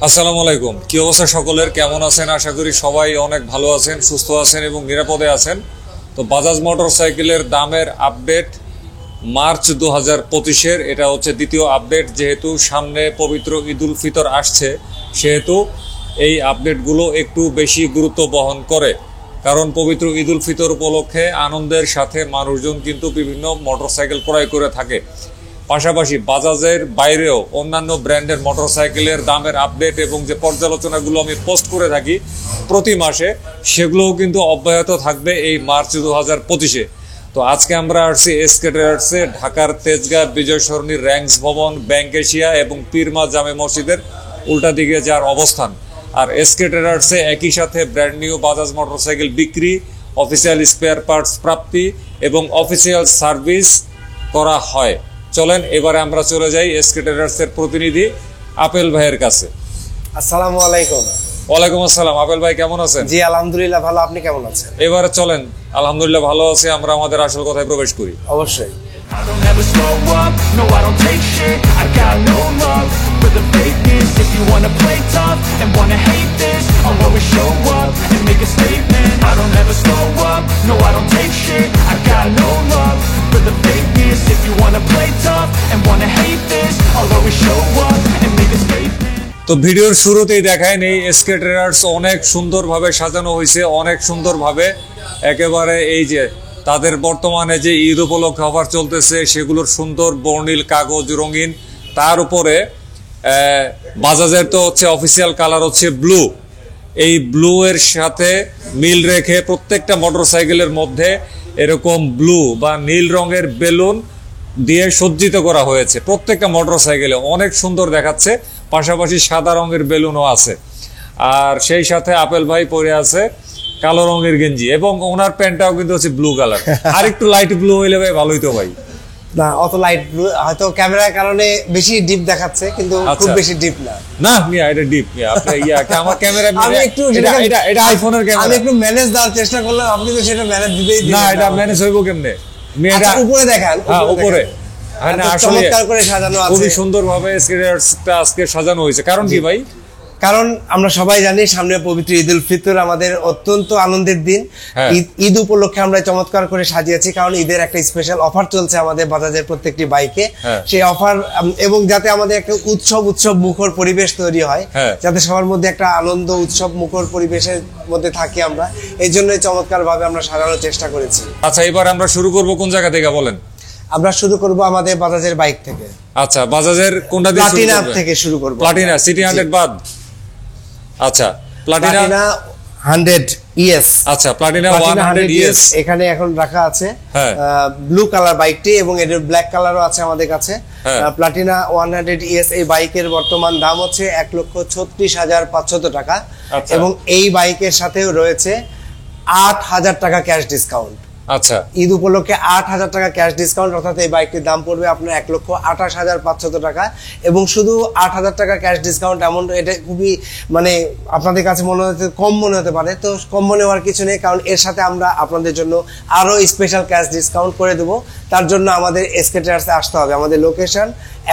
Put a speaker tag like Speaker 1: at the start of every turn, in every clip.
Speaker 1: আসসালামু আলাইকুম। কি অবস্থা সকলের, কেমন আছেন? আশা করি সবাই অনেক ভালো আছেন, সুস্থ আছেন এবং নিরাপদে আছেন। তো বাজাজ মোটরসাইকেলের দামের আপডেট মার্চ 2025-এর, এটা হচ্ছে দ্বিতীয় আপডেট। যেহেতু সামনে পবিত্র ঈদুল ফিতর আসছে, সেহেতু এই আপডেটগুলো একটু বেশি গুরুত্ব বহন করে। কারণ পবিত্র ঈদুল ফিতর উপলক্ষে আনন্দের সাথে মানুষজন কিন্তু বিভিন্ন মোটরসাইকেল ক্রয় করে থাকে। পাশাপাশি বাজাজের বাইরেও অন্যান্য ব্র্যান্ডের মোটরসাইকেলের দামের আপডেট এবং যে পর্যালোচনাগুলো আমি পোস্ট করে থাকি প্রতি মাসে, সেগুলোও কিন্তু অব্যাহত থাকবে এই মার্চ 2025-এ। তো আজকে আমরা আসছি এসকে ট্রেডার্সে, ঢাকার তেজগাঁ বিজয় সরণির র্যাঙ্কস ভবন, ব্যাংক এশিয়া এবং পীরমা জামে মসজিদের উল্টা দিকে যার অবস্থান। আর এসকে ট্রেডার্সে একই সাথে ব্র্যান্ড নিউ বাজাজ মোটরসাইকেল বিক্রি, অফিসিয়াল স্পেয়ার পার্টস প্রাপ্তি এবং অফিসিয়াল সার্ভিস করা হয়। চলেন এবারে আমরা চলে যাই এসকে ট্রেডার্সের প্রতিনিধি আপেল ভাইয়ের কাছে।
Speaker 2: আসসালামু আলাইকুম।
Speaker 1: ওয়ালাইকুম আসসালাম। আপেল ভাই কেমন আছেন?
Speaker 2: জি আলহামদুলিল্লাহ ভালো, আপনি কেমন আছেন?
Speaker 1: এবারে চলেন, আলহামদুলিল্লাহ ভালো আছি। আমরা আমাদের আসল কথায় প্রবেশ করি।
Speaker 2: অবশ্যই।
Speaker 3: I don't ever slow up, no I don't take shit. I got no love for the fakeness. If you wanna play tough and wanna hate this, I'll always show up and make a statement. I don't ever slow up, no I don't take shit. I got no love for the fakeness. If you wanna play tough and wanna hate this, I'll always show up and make a statement.
Speaker 1: তো ভিডিওর শুরুতেই দেখায় নেই, SK traders অনেক সুন্দরভাবে সাজানো হয়েছে, অনেক সুন্দরভাবে একেবারে এই যে তাদের বর্তমানে যে ঈদ উপলক্ষে অফার চলতেছে সেগুলোর সুন্দর বর্ণিল কাগজ রঙিন, তার উপরে বাজাজের তো হচ্ছে অফিসিয়াল কালার হচ্ছে ব্লু। এই ব্লু এর সাথে মিল রেখে প্রত্যেকটা মোটরসাইকেলের মধ্যে এরকম ব্লু বা নীল রঙের বেলুন দিয়ে সজ্জিত করা হয়েছে। প্রত্যেকটা মোটরসাইকেলে অনেক সুন্দর দেখাচ্ছে। পাশাপাশি সাদা রঙের বেলুনও আছে। আর সেই সাথে আপেল ভাই পরে আছে কালো রঙের গেঞ্জি এবং ওনার প্যান্টটাও কিন্তু হচ্ছে ব্লু কালার। আর একটু লাইট ব্লু হইলে ভাই ভালোই তো ভাই।
Speaker 2: না অত লাইট ব্লু, হয়তো ক্যামেরার কারণে বেশি ডিপ দেখাচ্ছে, কিন্তু খুব বেশি ডিপ না।
Speaker 1: না মিয়া, এটা ডিপ মিয়া। আপনি আমার ক্যামেরা
Speaker 2: আমি একটু
Speaker 1: এটা আইফোনের ক্যামেরা,
Speaker 2: আমি একটু ম্যানেজ দেওয়ার চেষ্টা করলাম, আপনি তো সেটা ম্যানেজ দিবেই দিবেন
Speaker 1: না। এটা ম্যানেজ হইব কেমনে? মিয়া এটা
Speaker 2: উপরে দেখান।
Speaker 1: হ্যাঁ উপরে। হ্যাঁ না আসলে
Speaker 2: চমৎকার করে সাজানো আছে,
Speaker 1: খুবই সুন্দরভাবে স্ক্রিনটা আজকে সাজানো হয়েছে। কারণ কি ভাই?
Speaker 2: কারণ আমরা সবাই জানি সামনে পবিত্র ঈদুল ফিতর, আমাদের অত্যন্ত আনন্দের দিন। ঈদ উপলক্ষে আমরা চমৎকার করে সাজিয়েছি, কারণ ঈদের একটা স্পেশাল অফার চলছে আমাদের বাজাজের প্রত্যেকটি বাইকে। সেই অফার এবং যাতে আমাদের একটা উৎসব মুখর পরিবেশ তৈরি হয়, যাতে সবার মধ্যে একটা আনন্দ উৎসব মুখর পরিবেশের মধ্যে থাকি আমরা, এই জন্যই চমৎকার ভাবে আমরা সাজানোর চেষ্টা করেছি।
Speaker 1: আচ্ছা এবার আমরা শুরু করব কোন জায়গা থেকে বলেন?
Speaker 2: আমরা শুরু করব আমাদের বাজাজের বাইক থেকে।
Speaker 1: আচ্ছা বাজাজের কোনটা দিয়ে শুরু করব?
Speaker 2: প্লাটিনা থেকে শুরু করব।
Speaker 1: প্লাটিনা সিটি 100 বাদ। আচ্ছা প্লাটিনা
Speaker 2: 100 ইএস।
Speaker 1: আচ্ছা প্লাটিনা 100 ইএস
Speaker 2: এখানে এখন রাখা আছে। ব্লু কালার বাইকটি এবং এর ব্ল্যাক কালারও আছে আমাদের কাছে। প্লাটিনা 100 ইএস এই বাইকের বর্তমান দাম হচ্ছে 1,36,500 টাকা এবং এই বাইকের সাথেও রয়েছে 8,000 টাকা ক্যাশ ডিসকাউন্ট।
Speaker 1: আচ্ছা
Speaker 2: ঈদ উপলক্ষে 8,000 টাকা ক্যাশ ডিসকাউন্ট, অর্থাৎ এই বাইকটির দাম পড়বে আপনার 1,28,500 টাকা। এবং শুধু 8,000 টাকা ক্যাশ ডিসকাউন্ট এমন, এটা খুবই মানে আপনাদের কাছে মনে হতে কম মনে হতে পারে, তো কম মনে হওয়ার কিছু নেই, কারণ এর সাথে আমরা আপনাদের জন্য আরো স্পেশাল ক্যাশ ডিসকাউন্ট করে দেবো। তার জন্য আমাদের এসকে ট্রেডার্সে আসতে হবে। আমাদের লোকেশন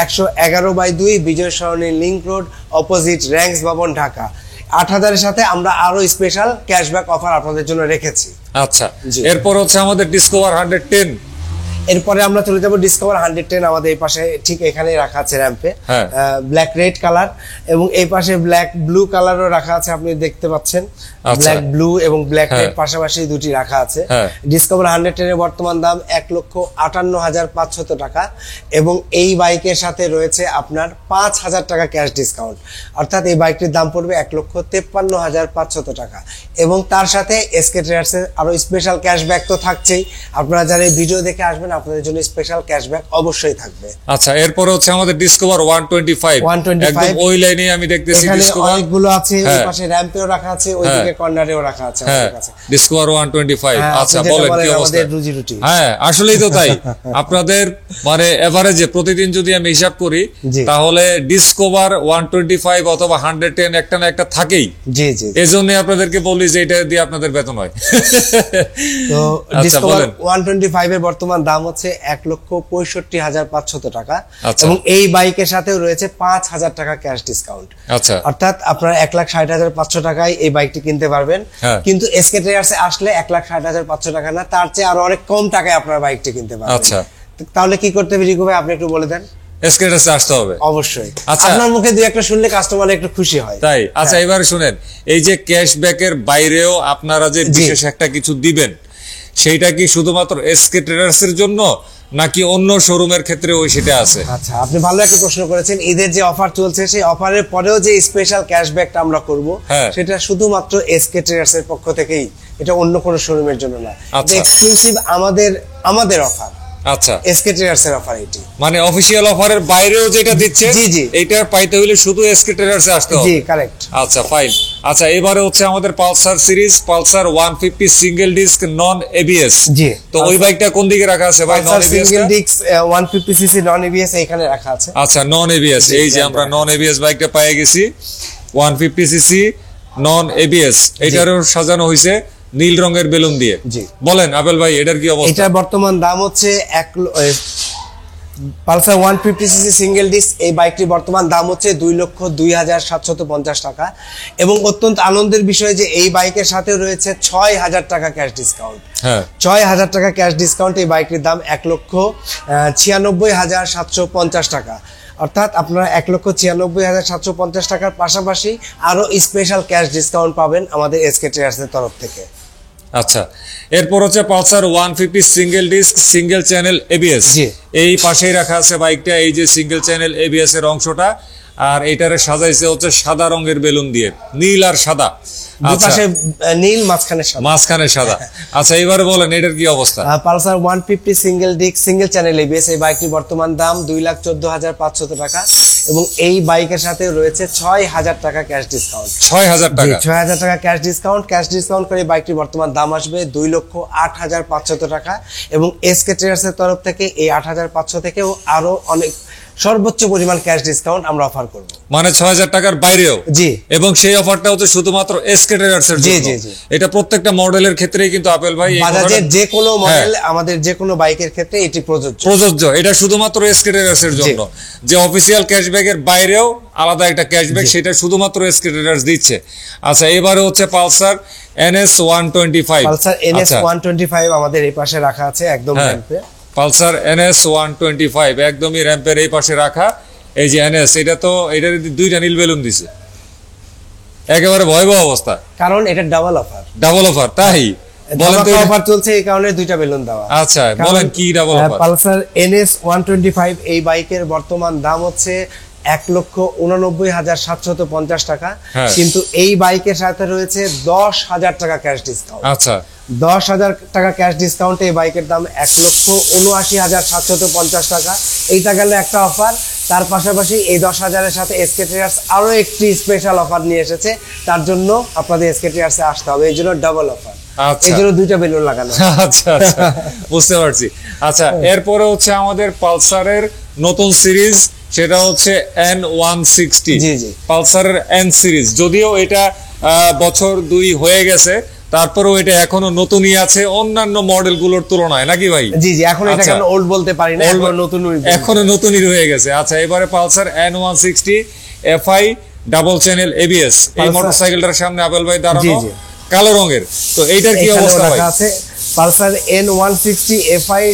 Speaker 2: 111/2 বিজয় সরণি লিংক রোড, অপোজিট র্যাঙ্কস ভবন, ঢাকা। 8,000-এর সাথে আমরা আরো স্পেশাল ক্যাশব্যাক অফার আপনাদের জন্য রেখেছি।
Speaker 1: আচ্ছা এরপর হচ্ছে আমাদের ডিসকভার 110।
Speaker 2: এরপরে আমরা চলে যাব ডিসকভার 110। আমাদের এই পাশে ঠিক এখানে রাখা আছে র্যাম্পে, ব্ল্যাক রেড কালার এবং এই পাশে ব্ল্যাক ব্লু কালারও রাখা আছে, আপনি দেখতে পাচ্ছেন। ব্ল্যাক ব্লু এবং ব্ল্যাক রেড পাশাপাশি দুটি রাখা আছে। ডিসকভার 110 এর বর্তমান দাম 1,58,500 টাকা এবং এই বাইকের সাথে রয়েছে আপনার 5,000 টাকা ক্যাশ ডিসকাউন্ট, অর্থাৎ এই বাইকটির দাম পড়বে 1,53,500 টাকা। এবং তার সাথে এসকে ট্রেডার্সের আরো স্পেশাল ক্যাশব্যাক তো থাকছেই। আপনারা যারা এই ভিডিও দেখে আসবেন আপনাদের জন্য স্পেশাল ক্যাশব্যাক অবশ্যই থাকবে।
Speaker 1: আচ্ছা এরপর হচ্ছে আমাদের ডিসকভার 125। একদম ওই লাইনে আমি দেখতেছি ডিসকভার
Speaker 2: অনেকগুলো আছে, ওই পাশে র্যাম্পেও রাখা আছে, ওইদিকে কর্নারেও রাখা আছে আমাদের কাছে
Speaker 1: ডিসকভার 125। আচ্ছা বলেন কি অবস্থা?
Speaker 2: আমাদের রুজি রুটি।
Speaker 1: হ্যাঁ আসলেই তো তাই। আপনাদের মানে এভারেজে প্রতিদিন যদি আমি হিসাব করি তাহলে ডিসকভার 125 অথবা 110 একটা না একটা থাকেই।
Speaker 2: জি জি,
Speaker 1: এজন্য আপনাদেরকে বলি যে এটা দিয়ে আপনাদের বেতন হয়।
Speaker 2: তো ডিসকভার 125 এর বর্তমান দাম দাম হচ্ছে 1,65,500 টাকা
Speaker 1: আচ্ছা।
Speaker 2: এবং এই বাইকের সাথেও রয়েছে 5,000 টাকা ক্যাশ ডিসকাউন্ট।
Speaker 1: আচ্ছা,
Speaker 2: অর্থাৎ আপনারা 1,60,500 টাকায় এই বাইকটি কিনতে পারবেন।
Speaker 1: হ্যাঁ।
Speaker 2: কিন্তু এসকে ট্রেডার্সে আসলে 1,60,500 টাকা না, তার চেয়ে আরো অনেক কম টাকায় আপনারা বাইকটি কিনতে পারবেন।
Speaker 1: আচ্ছা।
Speaker 2: তাহলে কি করতে হবে রিকু ভাই, আপনি একটু বলে দেন।
Speaker 1: এসকেটে আসতে হবে
Speaker 2: অবশ্যই।
Speaker 1: আচ্ছা।
Speaker 2: আপনার মুখে দুই একটা শুনলে কাস্টমার একটু খুশি হয়।
Speaker 1: তাই? আচ্ছা, এবারে শুনেন, এই যে ক্যাশব্যাকের বাইরেও আপনারা যে বিশেষ একটা কিছু দিবেন, সেইটা কি শুধুমাত্র এসকে ট্রেডার্স এর জন্য নাকি অন্য শোরুমের ক্ষেত্রেও সেটা আছে?
Speaker 2: আচ্ছা, আপনি ভালো একটা প্রশ্ন করেছেন। ঈদের যে অফার চলছে, সেই অফারের পরেও যে স্পেশাল ক্যাশব্যাকটা আমরা করব,
Speaker 1: হ্যাঁ।
Speaker 2: সেটা শুধুমাত্র এসকে ট্রেডার্স এর পক্ষ থেকেই, এটা অন্য কোনো শোরুমের জন্য না।
Speaker 1: আচ্ছা।
Speaker 2: এক্সক্লুসিভ আমাদের অফার,
Speaker 1: আচ্ছা,
Speaker 2: এসকে ট্রেডার্স এর অফার এটি।
Speaker 1: মানে অফিশিয়াল অফারের বাইরেও যেটা দিচ্ছে,
Speaker 2: জি, জি।
Speaker 1: এইটা পাইতে হলে শুধু এসকে ট্রেডার্সে আসতে হবে।
Speaker 2: জি, কারেক্ট।
Speaker 1: আচ্ছা, ফাইন। আচ্ছা, এবারে হচ্ছে আমাদের Pulsar series, Pulsar 150 single disc non ABS.
Speaker 2: জি।
Speaker 1: তো ওই বাইকটা কোন দিকে রাখা আছে ভাই? Non ABS
Speaker 2: single disc 150 CC non ABS এখানে রাখা আছে।
Speaker 1: আচ্ছা, নন এবিএস। এই যে আমরা নন এবিএস বাইকটা পেয়ে গেছি, 150 সিসি নন এবিএস। এটারও সাজানো হয়েছে নীল রঙের বেলুন দিয়ে।
Speaker 2: জি।
Speaker 1: বলেন আবেল ভাই, এটার কি অবস্থা?
Speaker 2: এটার বর্তমান দাম হচ্ছে পালসার 150 সিসি সিঙ্গেল ডিস্ক, এই বাইকটির বর্তমান দাম হচ্ছে 2,02,750 টাকা এবং অত্যন্ত আনন্দের বিষয় যে এই বাইকের সাথে রয়েছে 6,000 টাকা ক্যাশ ডিসকাউন্ট।
Speaker 1: হ্যাঁ,
Speaker 2: 6,000 টাকা ক্যাশ ডিসকাউন্ট, এই বাইকটির দাম 1,96,750 টাকা। অর্থাৎ আপনারা 1,96,750 টাকার পাশাপাশি আরো স্পেশাল ক্যাশ ডিসকাউন্ট পাবেন আমাদের এসকে ট্রেডার্স এর তরফ থেকে।
Speaker 1: আচ্ছা, এরপর হচ্ছে Pulsar 150 single disc single channel ABS.
Speaker 2: জি।
Speaker 1: এই পাশেই রাখা আছে বাইকটা, এই যে সিঙ্গেল চ্যানেল এবিএস এর অংশটা, আর এটারে সাজাইছে হচ্ছে সাদা রঙের বেলুন দিয়ে, নীল আর সাদা। আচ্ছা,
Speaker 2: দুপাশে নীল, মাঝখানে সাদা।
Speaker 1: আচ্ছা, এবারে বলেন এটার কি অবস্থা?
Speaker 2: Pulsar 150 single disc single channel ABS, এই বাইকটির বর্তমান দাম 2,14,500 টাকা এবং এই বাইকের সাথে রয়েছে 6,000 টাকা ক্যাশ ডিসকাউন্ট।
Speaker 1: 6,000 টাকা?
Speaker 2: 6,000 টাকা ক্যাশ ডিসকাউন্ট করে বাইকটির বর্তমান দাম আসবে 2,08,500 টাকা এবং এসকে ট্রেডার্স এর তরফ থেকে এই 8,500 থেকেও আরো অনেক সর্বোচ্চ পরিমাণ ক্যাশ ডিসকাউন্ট আমরা অফার করব।
Speaker 1: মানে 6,000 টাকার বাইরেও?
Speaker 2: জি।
Speaker 1: এবং সেই অফারটা হচ্ছে শুধুমাত্র এসকে ট্রেডার্স এর জন্য?
Speaker 2: জি, জি।
Speaker 1: এটা প্রত্যেকটা মডেলের ক্ষেত্রেই কিন্তু আপেল ভাই,
Speaker 2: বাজাজের যে কোনো মডেল, আমাদের যে কোনো বাইকের ক্ষেত্রে এটি প্রযোজ্য।
Speaker 1: এটা শুধুমাত্র এসকে ট্রেডার্স এর জন্য। যে অফিসিয়াল ক্যাশব্যাকের বাইরেও আলাদা একটা ক্যাশব্যাক, সেটা শুধুমাত্র এসকে ট্রেডার্স দিচ্ছে। আচ্ছা, এবারে হচ্ছে পালসার NS 125।
Speaker 2: পালসার NS 125 আমাদের এই পাশে রাখা আছে একদম র্যাম্পে।
Speaker 1: পালসার NS 125 একদমই র্যাম্পের এই পাশে রাখা। এই যে NS, এটা তো এটার দুইটা নীল বেলুন দিছে, একেবারে ভয়াবহ অবস্থা,
Speaker 2: কারণ এটা ডাবল
Speaker 1: অফার। তাই বলেন তো,
Speaker 2: অফার চলছে এই কারণে দুইটা বেলুন দেওয়া।
Speaker 1: আচ্ছা, বলেন কি ডাবল অফার?
Speaker 2: পালসার NS 125 এই বাইকের বর্তমান দাম হচ্ছে 1,89,750 টাকা, কিন্তু এই বাইকের সাথে রয়েছে 10,000 টাকা ক্যাশ ডিসকাউন্ট।
Speaker 1: আচ্ছা,
Speaker 2: 10,000 টাকা ক্যাশ ডিসকাউন্টে এই বাইকের দাম 1,79,750 টাকা। এইটা গেল একটা অফার। তার পাশাপাশি এই 10,000-এর সাথে এসকে ট্রেডার্স আরো একটি স্পেশাল অফার নিয়ে এসেছে, তার জন্য আপনাদের এসকে ট্রেডার্সে আসতে হবে, এই জন্য ডাবল অফার। এই জন্য দুইটা বেলুন লাগানো।
Speaker 1: আচ্ছা, বুঝতে পারছি। আচ্ছা, এরপরে হচ্ছে আমাদের পালসারের নতুন সিরিজ, সেটা হচ্ছে N160।
Speaker 2: জি, জি।
Speaker 1: পালসারের N সিরিজ, যদিও এটা বছর 2 হয়ে গেছে, তারপরেও এটা এখনো নতুনই আছে অন্যান্য মডেলগুলোর তুলনায়, নাকি ভাই?
Speaker 2: জি, জি। এখন এটা কেন ওল্ড বলতে পারি না,
Speaker 1: এখনো নতুনই রয়ে গেছে। আচ্ছা, এবারে Pulsar N160 FI double channel ABS, এই মোটরসাইকেলটার সামনে আপেল ভাই দাঁড়ানো, কালো রঙের। তো এইটার কি অবস্থা ভাই?
Speaker 2: Pulsar N160 FI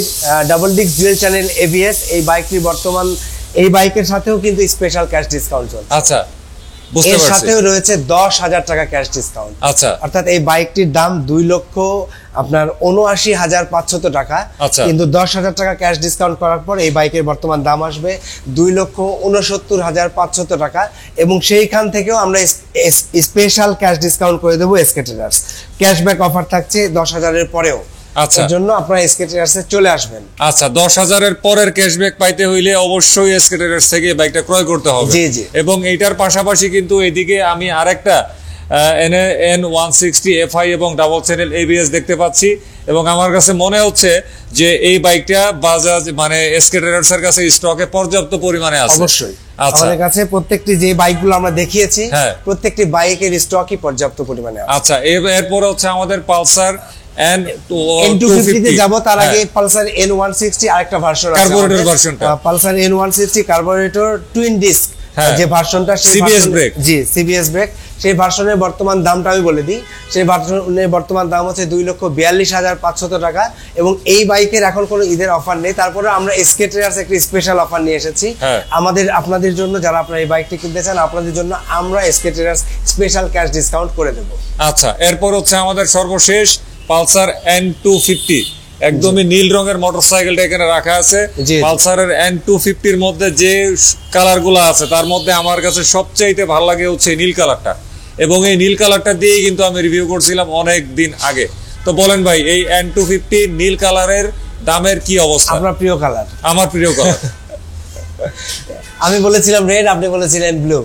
Speaker 2: double disc dual channel ABS, এই বাইকটির বর্তমান, এই বাইকের সাথেও কিন্তু স্পেশাল ক্যাশ ডিসকাউন্ট চলছে।
Speaker 1: আচ্ছা,
Speaker 2: এর সাথেও রয়েছে 10,000 টাকা ক্যাশ ডিসকাউন্ট।
Speaker 1: আচ্ছা,
Speaker 2: অর্থাৎ এই বাইকটির দাম 2,79,500 টাকা, কিন্তু 10,000 টাকা ক্যাশ ডিসকাউন্ট করার পর এই বাইকের বর্তমান দাম আসবে 2,69,500 টাকা এবং সেইখান থেকেও আমরা স্পেশাল ক্যাশ ডিসকাউন্ট করে দেবো এসকে ট্রেডার্স। ক্যাশব্যাক অফার থাকছে 10,000-এর পরেও।
Speaker 1: আচ্ছা,
Speaker 2: এর জন্য আপনারা এসকে ট্রেডার্সে চলে আসবেন।
Speaker 1: আচ্ছা, 10,000-এর পরের ক্যাশব্যাক পাইতে হইলে অবশ্যই এসকে ট্রেডার্স থেকে বাইকটা ক্রয় করতে হবে।
Speaker 2: জি, জি।
Speaker 1: এবং এইটার পাশাপাশি কিন্তু এদিকে আমি আরেকটা N160 FI এবং ডাবল চ্যানেল ABS দেখতে পাচ্ছি এবং আমার কাছে মনে হচ্ছে যে এই বাইকটা বাজাজ মানে এসকে ট্রেডার্স এর কাছে স্টকে পর্যাপ্ত পরিমাণে আছে।
Speaker 2: অবশ্যই আমাদের কাছে প্রত্যেকটি যে বাইকগুলো আমরা দেখিয়েছি, প্রত্যেকটি বাইকের স্টকই পর্যাপ্ত পরিমাণে আছে।
Speaker 1: আচ্ছা, এরপর হচ্ছে আমাদের পালসার
Speaker 2: N250 তে যাব, তার আগে পালসার N160 আরেকটা ভার্সন আছে,
Speaker 1: কার্বোরেটর ভার্সনটা,
Speaker 2: Pulsar N160 carburettor twin disk যে ভার্সনটা,
Speaker 1: সিবিএস ব্রেক,
Speaker 2: জি সিবিএস ব্রেক, সেই ভার্সনের বর্তমান দামটা আমি বলে দিই। সেই ভার্সনের বর্তমান দাম হচ্ছে 2,42,500 টাকা, এবং এই বাইকের এখন কোনো ঈদের অফার নেই। তারপরে আমরা এসকে ট্রেডার্স একটা স্পেশাল অফার নিয়ে এসেছি আপনাদের জন্য, যারা আপনারা এই বাইকটি কিনতে চান আপনাদের জন্য আমরা SK traders special cash discount করে দেব।
Speaker 1: আচ্ছা, এরপর হচ্ছে আমাদের সর্বশেষ পালসার N250, একদমই নীল রঙের মোটরসাইকেলটা এখানে রাখা আছে। পালসারের N250 এর মধ্যে যে কালার গুলো আছে তার মধ্যে আমার কাছে সবচাইতে ভালো লাগে হচ্ছে নীল কালারটা, এবং এই নীল কালারটা দিয়েই কিন্তু আমি রিভিউ করছিলাম অনেক দিন আগে। তো বলেন ভাই, এই N250 নীল কালারের দামের কি অবস্থা?
Speaker 2: আপনার প্রিয় কালার?
Speaker 1: আমার প্রিয় কালার।
Speaker 2: আমি বলেছিলাম রেড, আপনি বলেছিলেন ব্লু,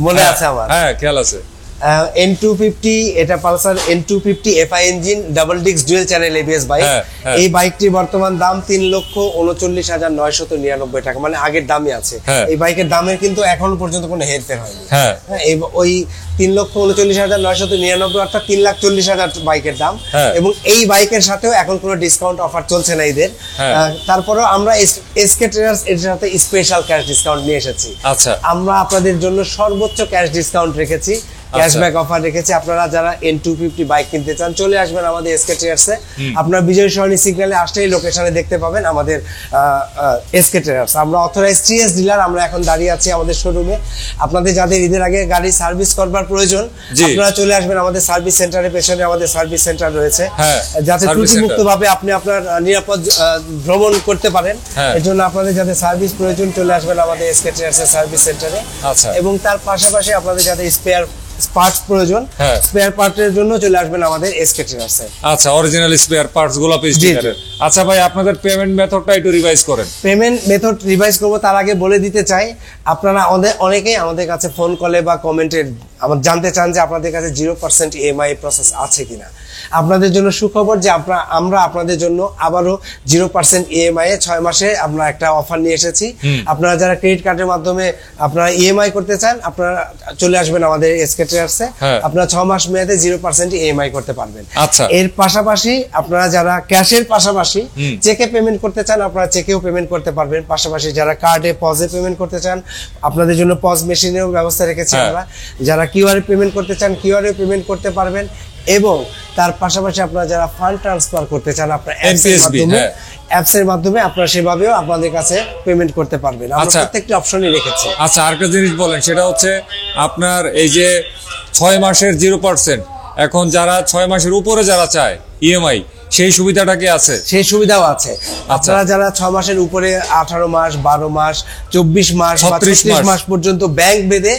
Speaker 2: মনে আছে আমার?
Speaker 1: হ্যাঁ, খেয়াল আছে।
Speaker 2: N250, এটা Pulsar N250 FI engine double disc dual channel ABS bike. এই বাইকটির বর্তমান দাম 3,39,999 টাকা, মানে আগের দামই আছে। এই বাইকের দামের কিন্তু এখনো পর্যন্ত কোনো হেরফের হয়নি। ওই 3,39,999 অর্থাৎ 3,40,000 বাইকের দাম, এবং এই বাইকের সাথেও এখন কোনো ডিসকাউন্ট অফার চলছে না ঈদের। তারপরেও আমরা এসকে ট্রেডার্স এর সাথে স্পেশাল ক্যাশ ডিসকাউন্ট নিয়ে এসেছি।
Speaker 1: আচ্ছা, আমরা
Speaker 2: আপনাদের জন্য সর্বোচ্চ ক্যাশ ডিসকাউন্ট রেখেছি, ক্যাশব্যাক অফার রেখেছি। আপনারা যারা N250 বাইক কিনতে চান চলে আসবেন আমাদের এসকে ট্রেডার্সে। আপনারা বিজয় সরণি সিগন্যালে আসলেই লোকেশনে দেখতে পাবেন আমাদের এসকে ট্রেডার্স। আমরা অথরাইজ TS ডিলার, আমরা এখন দাঁড়িয়ে আছি আমাদের শোরুমে। আপনাদের যাদের ঈদের আগে গাড়ি সার্ভিস করবার প্রয়োজন আপনারা চলে আসবেন আমাদের সার্ভিস সেন্টারের পেছনে আমাদের সার্ভিস সেন্টার রয়েছে, যাতে ত্রুটিমুক্ত ভাবে আপনি আপনার নিরাপদ ভ্রমণ করতে পারেন। এর জন্য আপনাদের যাদের সার্ভিস প্রয়োজন চলে আসবেন আমাদের এসকে ট্রেডার্সের সার্ভিস সেন্টারে। এবং তার পাশাপাশি আপনাদের যাদের স্পেয়ার পার্টস প্রয়োজন, স্পেয়ার পার্টের জন্য চলে আসবেন আমাদের এসকে ট্রেডার্সে।
Speaker 1: আচ্ছা, অরিজিনাল স্পেয়ার পার্টস গুলো পেজ দিবেন। আচ্ছা ভাই, আপনাদের পেমেন্ট মেথডটা একটু রিভাইজ করেন।
Speaker 2: পেমেন্ট মেথড রিভাইজ করব, তার আগে বলে দিতে চাই, আপনারা অনেকেই আমাদের কাছে ফোন কলে বা কমেন্টে জানতে চান যে আপনাদের কাছে 0% EMI প্রসেস আছে কিনা। আপনাদের জন্য সুখবর যে আমরা আপনাদের জন্য আবারও 0% EMI এ 6 মাসে আমরা একটা অফার নিয়ে এসেছি। আপনারা যারা ক্রেডিট কার্ডের মাধ্যমে আপনারা EMI করতে চান আপনারা চলে আসবেন আমাদের এসকে ট্রেডার্সে। আপনারা 6 মাস মেয়াদে 0% EMI করতে পারবেন।
Speaker 1: আচ্ছা,
Speaker 2: এর পাশাপাশি আপনারা যারা ক্যাশের পাশাপাশি চেকে পেমেন্ট করতে চান আপনারা চেকেও পেমেন্ট করতে পারবেন। পাশাপাশি যারা কার্ডে পজে পেমেন্ট করতে চান আপনাদের জন্য পজ মেশিনেও ব্যবস্থা রেখেছি আমরা। যারা QR এ পেমেন্ট করতে চান QR এ পেমেন্ট করতে পারবেন, এবং তার পাশাপাশি আপনারা যারা ফান্ড ট্রান্সফার করতে চান আপনারা অ্যাপসের মাধ্যমে আপনারা সেভাবেও আপনাদের কাছে পেমেন্ট করতে পারবেন। আমরা প্রত্যেকটা অপশনই রেখেছি।
Speaker 1: আচ্ছা, আরেকটা জিনিস বলেন, সেটা হচ্ছে আপনার এই যে 6 মাসের 0%, এখন যারা 6 মাসের উপরে যারা চায় EMI সেই সুবিধাটা কি আছে?
Speaker 2: সেই সুবিধাও আছে। আপনারা যারা 6 মাসের উপরে 18 মাস 12 মাস 24 মাস 36 মাস পর্যন্ত ব্যাংক বেঁধে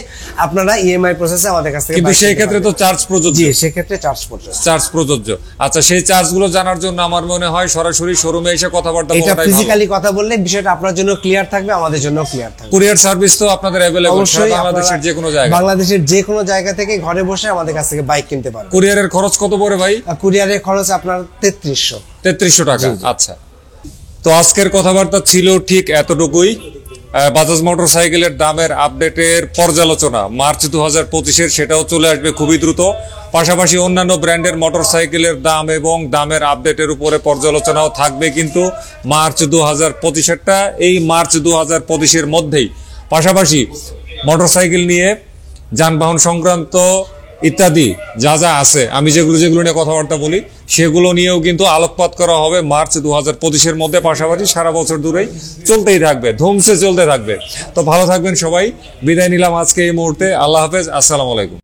Speaker 2: আপনারা EMI প্রসেসে আমাদের কাছ থেকে,
Speaker 1: কিন্তু সেই ক্ষেত্রে তো চার্জ প্রযোজ্য।
Speaker 2: জি, সেই ক্ষেত্রে চার্জ প্রযোজ্য।
Speaker 1: আচ্ছা, সেই চার্জগুলো জানার জন্য আমার মনে হয় সরাসরি শোরুমে এসে কথাবার্তা বলাটাই ভালো।
Speaker 2: এটা ফিজিক্যালি কথা বললে বিষয়টা আপনার জন্য ক্লিয়ার থাকবে, আমাদের জন্য ক্লিয়ার থাকবে।
Speaker 1: কুরিয়ার সার্ভিস তো আপনাদের अवेलेबल বাংলাদেশের যে কোনো জায়গায়,
Speaker 2: বাংলাদেশের যে কোনো জায়গা থেকে ঘরে বসে আমাদের কাছ থেকে বাইক কিনতে পারবেন।
Speaker 1: কুরিয়ারের খরচ কত পড়ে ভাই?
Speaker 2: কুরিয়ারের খরচ আপনার 3300
Speaker 1: টাকা। আচ্ছা, তো আজকের কথাবার্তা ছিল ঠিক এতটুকুই। বাজাজ মোটরসাইকেলের দামের আপডেটের পর্যালোচনা মার্চ 2025-এর সেটাও চলে আসবে খুবই দ্রুত। পাশাপাশি অন্যান্য ব্র্যান্ডের মোটরসাইকেলের দাম এবং দামের আপডেটের উপরে পর্যালোচনাও থাকবে কিন্তু মার্চ 2025-এরটা এই মার্চ 2025-এর মধ্যেই। পাশাপাশি মোটরসাইকেল নিয়ে যানবাহন সংক্রান্ত ইত্যাদি যা যা আছে আমি যেগুলো নিয়ে কথাবার্তা বলি সেগুলো নিয়েও কিন্তু আলোকপাত করা হবে মার্চ 2025-এর মধ্যে। পাশাপাশি সারা বছর ধরেই চলতেই থাকবে, ধুমসে চলতে থাকবে। তো ভালো থাকবেন সবাই, বিদায় নিলাম আজকে এই মুহূর্তে। আল্লাহ হাফেজ, আসসালামু আলাইকুম।